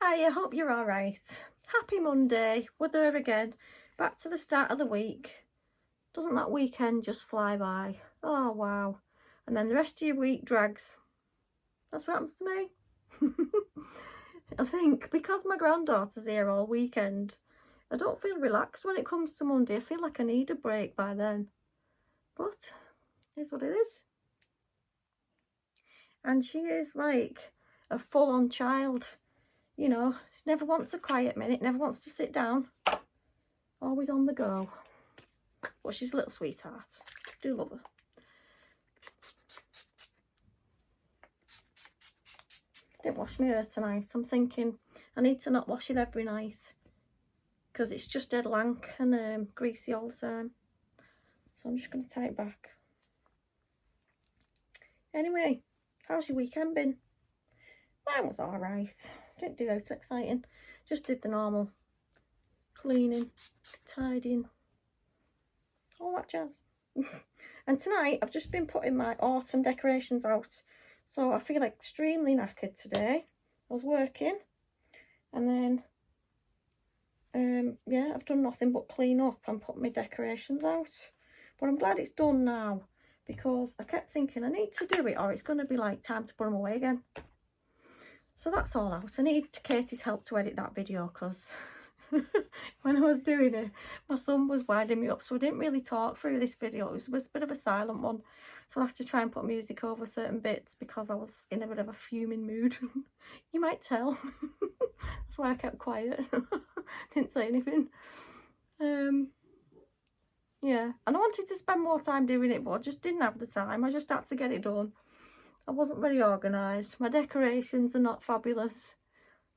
I hope you're all right. Happy Monday. We're there again. Back to the start of the week. Doesn't that weekend just fly by? Oh, wow. And then the rest of your week drags. That's what happens to me. I think because my granddaughter's here all weekend, I don't feel relaxed when it comes to Monday. I feel like I need a break by then. But here's what it is. And she is like a full-on child. You know, she never wants a quiet minute, never wants to sit down. Always on the go. But she's a little sweetheart. Do love her. Didn't wash my hair tonight. I'm thinking I need to not wash it every night because it's just dead lank and greasy all the time. So I'm just going to tie it back. Anyway, how's your weekend been? Mine was alright. Didn't do out exciting. Just did the normal cleaning, tidying, all that jazz. And tonight I've just been putting my autumn decorations out. So I feel extremely knackered today. I was working and then yeah, I've done nothing but clean up and put my decorations out. But I'm glad it's done now because I kept thinking I need to do it or it's going to be like time to put them away again. So that's all out. I need Katie's help to edit that video because when I was doing it, my son was winding me up, so I didn't really talk through this video. It was a bit of a silent one, so I have to try and put music over certain bits because I was in a bit of a fuming mood. You might tell. That's why I kept quiet. Didn't say anything. Yeah, and I wanted to spend more time doing it, but I just didn't have the time. I just had to get it done. I wasn't very organised. My decorations are not fabulous,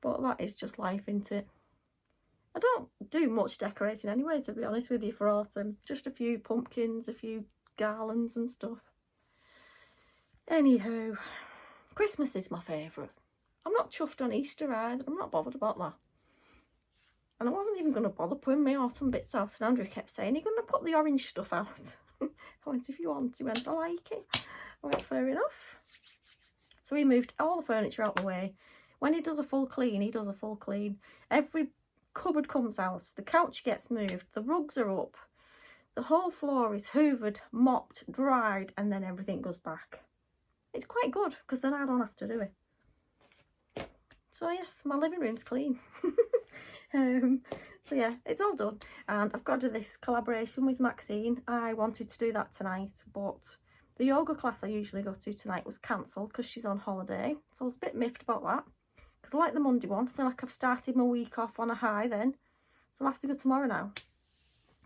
but that is just life, isn't it? I don't do much decorating anyway, to be honest with you, for autumn. Just a few pumpkins, a few garlands and stuff. Anywho, Christmas is my favourite. I'm not chuffed on Easter either. I'm not bothered about that. And I wasn't even going to bother putting my autumn bits out. And Andrew kept saying, you're going to put the orange stuff out. I went, if you want. He went, I like it. I went, fair enough. So he moved all the furniture out the way. When he does a full clean, he does a full clean. Every cupboard comes out, the couch gets moved, the rugs are up, the whole floor is hoovered, mopped, dried, and then everything goes back. It's quite good because then I don't have to do it. So yes, my living room's clean. So yeah, it's all done, and I've got to do this collaboration with Maxine. I wanted to do that tonight, but the yoga class I usually go to tonight was cancelled because she's on holiday, so I was a bit miffed about that. Because I like the Monday one. I feel like I've started my week off on a high then. So I'll have to go tomorrow now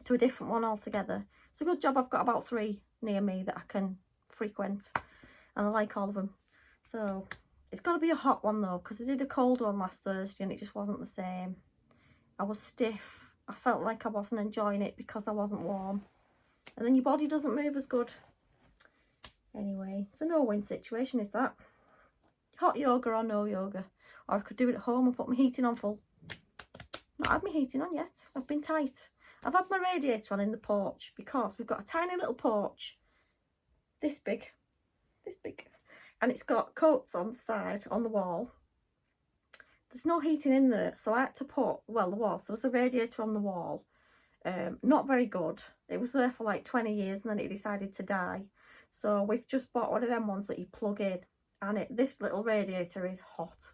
to a different one altogether. It's a good job I've got about 3 near me that I can frequent. And I like all of them. So it's got to be a hot one though, because I did a cold one last Thursday and it just wasn't the same. I was stiff. I felt like I wasn't enjoying it because I wasn't warm. And then your body doesn't move as good. Anyway, it's a no-win situation, is that? Hot yoga or no yoga. Or I could do it at home and put my heating on full. Not had my heating on yet. I've been tight. I've had my radiator on in the porch because we've got a tiny little porch. This big. This big. And it's got coats on the side, on the wall. There's no heating in there. So I had to put, well, there was a radiator on the wall. Not very good. It was there for like 20 years and then it decided to die. So we've just bought one of them ones that you plug in. And this little radiator is hot.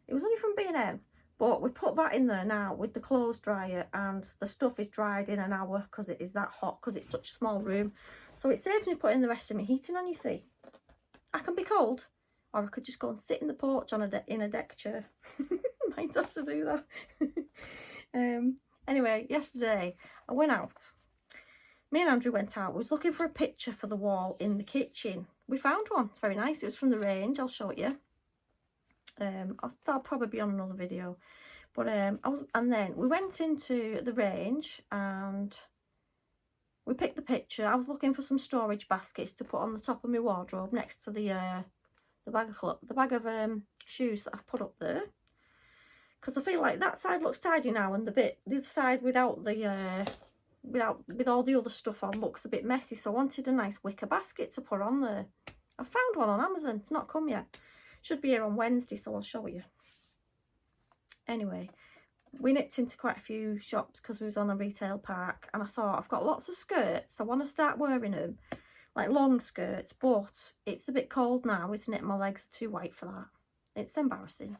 It was only from B&M, but we put that in there now with the clothes dryer and the stuff is dried in an hour because it is that hot because it's such a small room. So it saves me putting the rest of my heating on, you see. I can be cold or I could just go and sit in the porch on in a deck chair. Might have to do that. Anyway, yesterday I went out. Me and Andrew went out. We was looking for a picture for the wall in the kitchen. We found one. It's very nice. It was from the range. I'll show it you. That'll probably be on another video. But and then we went into the range and we picked the picture. I was looking for some storage baskets to put on the top of my wardrobe next to the bag of shoes that I've put up there. Because I feel like that side looks tidy now, and the other side without the with all the other stuff on looks a bit messy. So I wanted a nice wicker basket to put on there. I found one on Amazon. It's not come yet. Should be here on Wednesday, so I'll show you. Anyway, we nipped into quite a few shops because we was on a retail park, and I thought, I've got lots of skirts, I want to start wearing them, like long skirts, but it's a bit cold now, isn't it? My legs are too white for that. It's embarrassing.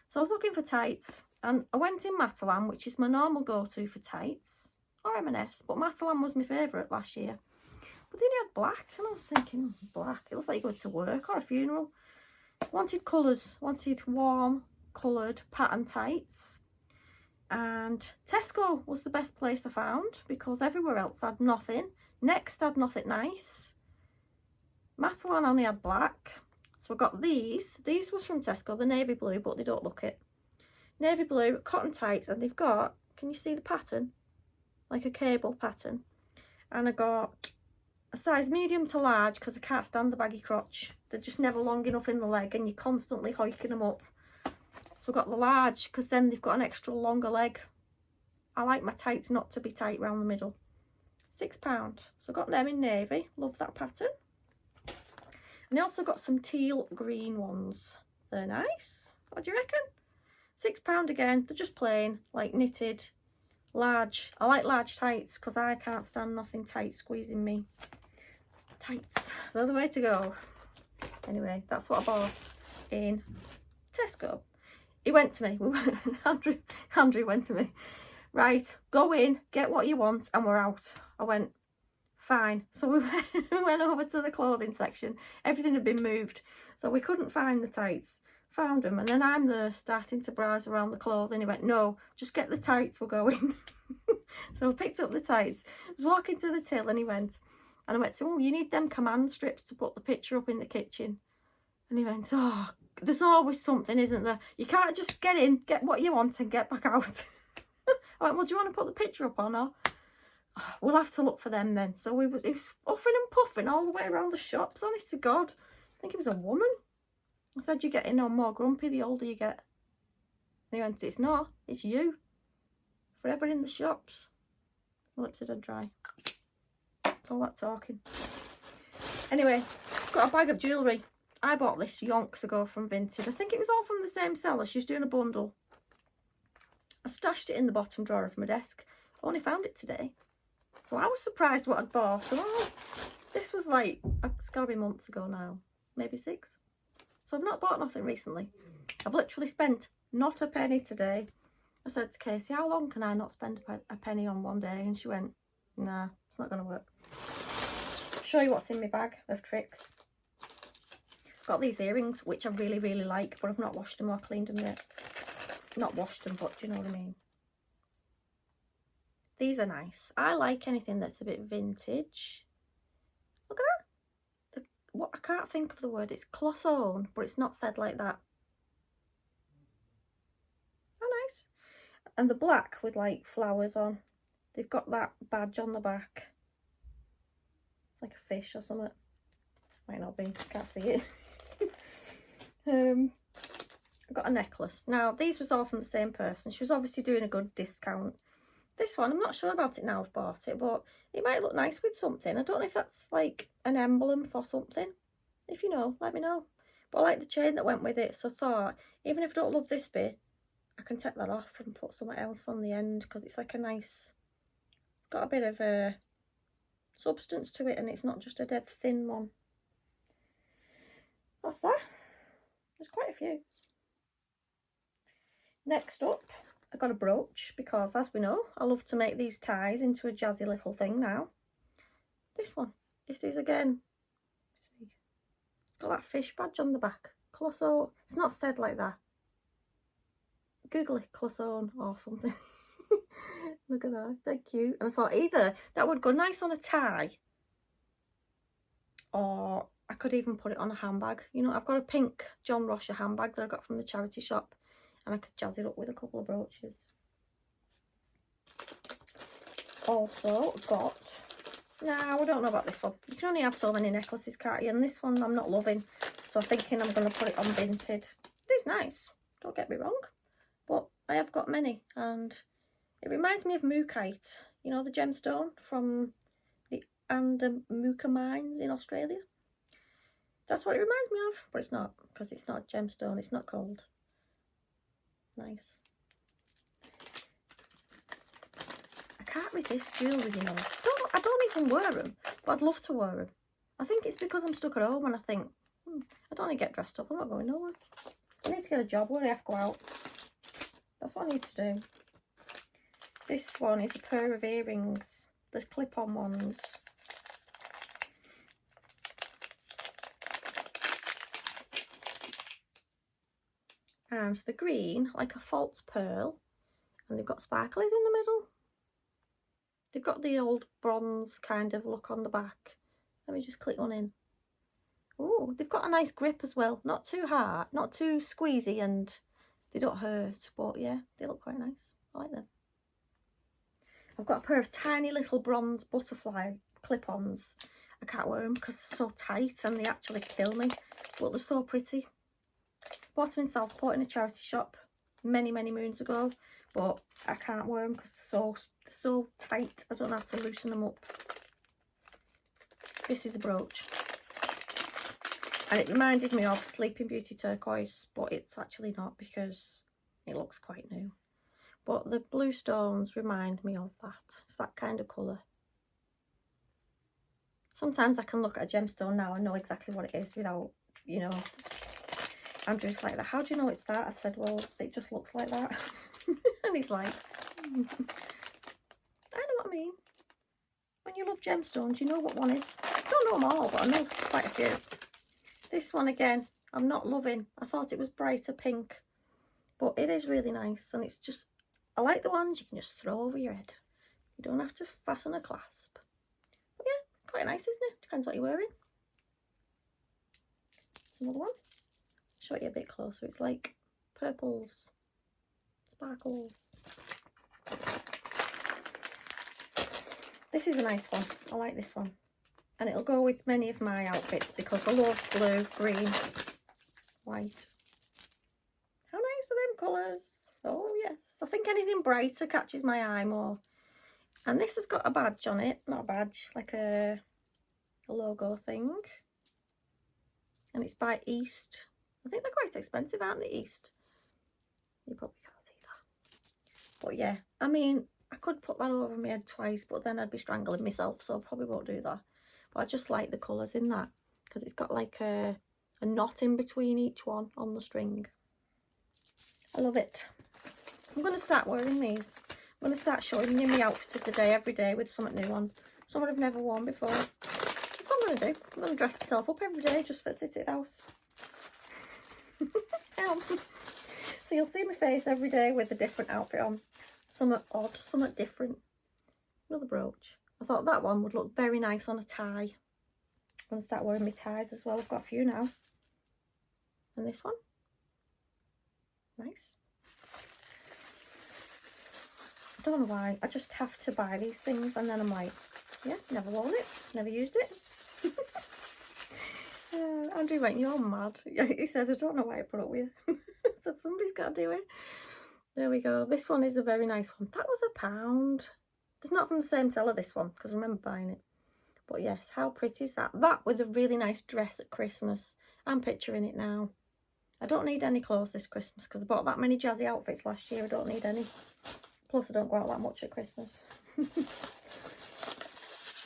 So I was looking for tights, and I went in Matalan, which is my normal go-to for tights, or M&S, but Matalan was my favourite last year. But then he had black, and I was thinking, black, it looks like you're going to work or a funeral. Wanted colours, wanted warm, coloured pattern tights. And Tesco was the best place I found, because everywhere else had nothing. Next had nothing nice. Matalan only had black. So I got these. These was from Tesco, the navy blue, but they don't look it. Navy blue, cotton tights, and they've got, can you see the pattern? Like a cable pattern. And I got a size medium to large, because I can't stand the baggy crotch. They're just never long enough in the leg, and you're constantly hoiking them up. So I got the large, because then they've got an extra longer leg. I like my tights not to be tight round the middle. £6. So I got them in navy. Love that pattern. And I also got some teal green ones. They're nice. What do you reckon? £6 again. They're just plain, like knitted, large. I like large tights because I can't stand nothing tight squeezing me. Tights, they're the way to go. Anyway, that's what I bought in Tesco. He went to me. Andrew went to me. Right, go in, get what you want, and we're out. I went, fine. So we went over to the clothing section. Everything had been moved, so we couldn't find the tights. Found them, and then I'm there starting to browse around the clothing. He went, no, just get the tights, we're going. So I picked up the tights. I was walking to the till, and he went, and I went to, oh, you need them command strips to put the picture up in the kitchen. And he went, oh, there's always something, isn't there? You can't just get in, get what you want, and get back out. I went, well, do you want to put the picture up or not? Oh, we'll have to look for them then. So he was huffing and puffing all the way around the shops, honest to God. I think it was a woman. I said, you're getting no more grumpy the older you get. And he went, it's not, it's you. Forever in the shops. My lips are dead dry. It's all that talking. Anyway, got a bag of jewellery. I bought this yonks ago from Vinted. I think it was all from the same seller. She was doing a bundle. I stashed it in the bottom drawer of my desk. I only found it today. So I was surprised what I'd bought. And oh, this was like, it's got to be months ago now. Maybe 6. So I've not bought nothing recently. I've literally spent not a penny today. I said to Casey, how long can I not spend a penny on one day? And she went, nah, it's not going to work. I'll show you what's in my bag of tricks. Got these earrings, which I really, really like, but I've not washed them or cleaned them yet. Not washed them, but do you know what I mean? These are nice. I like anything that's a bit vintage. Look at that. What, I can't think of the word. It's cloisonne, but it's not said like that. Oh, nice. And the black with like flowers on. They've got that badge on the back. It's like a fish or something. Might not be. Can't see it. I got a necklace. Now, these was all from the same person. She was obviously doing a good discount. This one, I'm not sure about it now I've bought it, but it might look nice with something. I don't know if that's like an emblem for something. If you know, let me know. But I like the chain that went with it, so I thought, even if I don't love this bit, I can take that off and put something else on the end, because it's like a nice, it's got a bit of a substance to it, and it's not just a dead thin one. That's that. There's quite a few. Next up, I got a brooch, because as we know, I love to make these ties into a jazzy little thing now. This one, this is again, see, it's got that fish badge on the back. Cloisonne, it's not said like that. Google it, Cloisonne or something. Look at that, it's dead cute. And I thought either that would go nice on a tie, or I could even put it on a handbag. You know, I've got a pink John Rocher handbag that I got from the charity shop, and I could jazz it up with a couple of brooches. Also got, now I don't know about this one. You can only have so many necklaces, can't you? And this one I'm not loving, so I'm thinking I'm going to put it on Vinted. It is nice, don't get me wrong, but I have got many, and it reminds me of Mookite. You know, the gemstone from the Andamooka mines in Australia. That's what it reminds me of, but it's not, because it's not a gemstone, it's not gold. Nice. resist jewellery, you know. I don't even wear them, but I'd love to wear them. I think it's because I'm stuck at home and I think, I don't need to get dressed up. I'm not going nowhere. I need to get a job where I have to go out. That's what I need to do. This one is a pair of earrings, the clip-on ones. And the green, like a false pearl, and they've got sparkles in the middle. They've got the old bronze kind of look on the back. Let me just click one in. Oh, they've got a nice grip as well. Not too hard, not too squeezy, and they don't hurt. But yeah, they look quite nice. I like them. I've got a pair of tiny little bronze butterfly clip-ons. I can't wear them because they're so tight and they actually kill me. But they're so pretty. Bought them in Southport in a charity shop many moons ago. But I can't wear them because they're so tight. I don't know how to loosen them up. This is a brooch. And it reminded me of Sleeping Beauty turquoise, but it's actually not because it looks quite new. But the blue stones remind me of that. It's that kind of colour. Sometimes I can look at a gemstone now and know exactly what it is without, you know, Andrew's like that. How do you know it's that? I said, well, it just looks like that. And he's like, I know what I mean. When you love gemstones, you know what one is. I don't know them all, but I know quite a few. This one again, I'm not loving. I thought it was brighter pink, but it is really nice. And it's just, I like the ones you can just throw over your head. You don't have to fasten a clasp. But yeah, quite nice, isn't it? Depends what you're wearing. Another one. Show it you a bit closer. It's like purples, sparkles. This is a nice one. I like this one. And it'll go with many of my outfits because I love blue, green, white. How nice are them colours? Oh yes. I think anything brighter catches my eye more. And this has got a badge on it. Not a badge, like a logo thing. And it's by East. I think they're quite expensive, aren't they, East? You probably can't see that. But yeah, I mean, I could put that over my head twice, but then I'd be strangling myself, so I probably won't do that. But I just like the colours in that, because it's got like a knot in between each one on the string. I love it. I'm going to start wearing these. I'm going to start showing you my outfit of the day every day with something new on. Something I've never worn before. That's what I'm going to do. I'm going to dress myself up every day just for sit at the house. So you'll see my face every day with a different outfit on. Something odd, something different. Another brooch. I thought that one would look very nice on a tie. I'm going to start wearing my ties as well. I've got a few now. And this one. Nice. I don't know why. I just have to buy these things and then I'm like, yeah, never worn it. Never used it. Andrew went, you're mad. He said, I don't know why I put up with you. I said, somebody's got to do it. There we go. This one is a very nice one. That was £1. It's not from the same seller, this one, because I remember buying it. But yes, how pretty is that? That with a really nice dress at Christmas. I'm picturing it now. I don't need any clothes this Christmas because I bought that many jazzy outfits last year. I don't need any. Plus, I don't go out that much at Christmas.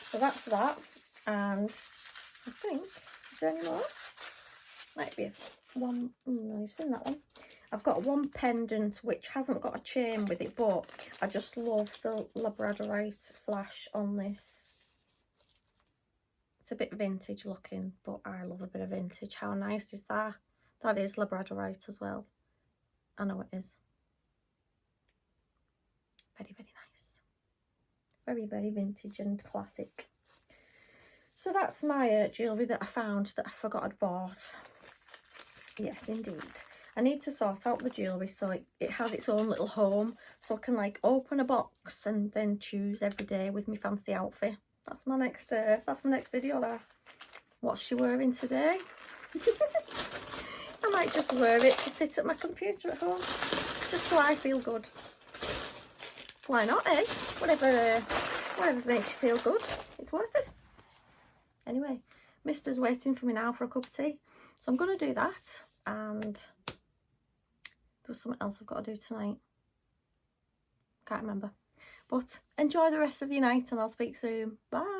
So that's that. And I think, is there any more? Might be one. No, you've seen that one. I've got one pendant which hasn't got a chain with it, but I just love the labradorite flash on this. It's a bit vintage looking, but I love a bit of vintage. How nice is that? That is labradorite as well. I know it is. Very nice. Very vintage and classic. So that's my jewellery that I found that I forgot I'd bought. Yes, indeed. I need to sort out the jewellery so it has its own little home, so I can like open a box and then choose every day with my fancy outfit. That's my next video there. What's she wearing today? I might just wear it to sit at my computer at home, just so I feel good. Why not, eh? Whatever makes you feel good, it's worth it. Anyway, Mister's waiting for me now for a cup of tea, so I'm going to do that. And there's something else I've got to do tonight. Can't remember. But enjoy the rest of your night and I'll speak soon. Bye.